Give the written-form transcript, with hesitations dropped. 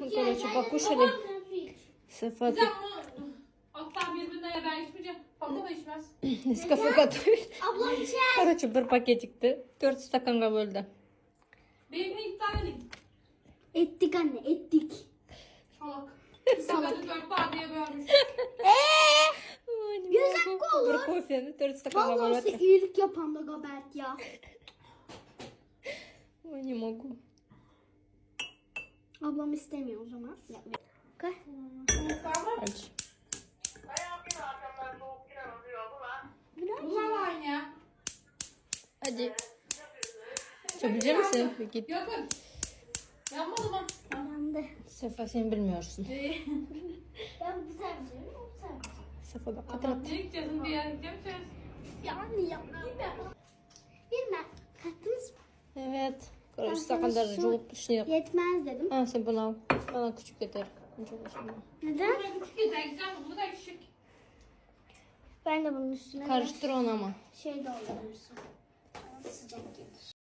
Короче, покушали. Сафа Güzel bunu alttan birbirine ben içmeyeceğim. Papa da içmez. Nescafe готовит. Ablam içer. Короче, bir paketикti. 4 stakanга böldü. Benimkini iptal edin. Ettik anne ettik. Salak. Salak. 4 taneye bölmüş. Güzel olur. Bir кофе 4 stakanга Vallahi size böldü. iyilik yapan da Gabert ya. Ой, не могу. Ablam istemiyor o zaman. Yapmayayım. Okay. Aç. Bunlar aynı ya. Hadi. Çabilecek misin? Bir git. Yakın. Yanmadı mı? Ben de. Sefa sen bilmiyorsun. Ben bu sevmiyorum. O sevmiyor. Sefa bak Tamam. patlat. Ne gideceğiz? Bir yere gideceğiz. Yani yapmayayım ben. Bilmem. Kattınız mı? Evet. Короче, Ben stakanları sana julup şey. Yetmez dedim. Ha sen bunu al. Bana küçük yeter. Çok hoşuma. Neden? Buraya küçük yeter. Güzel mi? Bu da küçük. Ben de bunun üstüne Karıştır onu ama. şey doldurmuşsun. Sıcak gelir.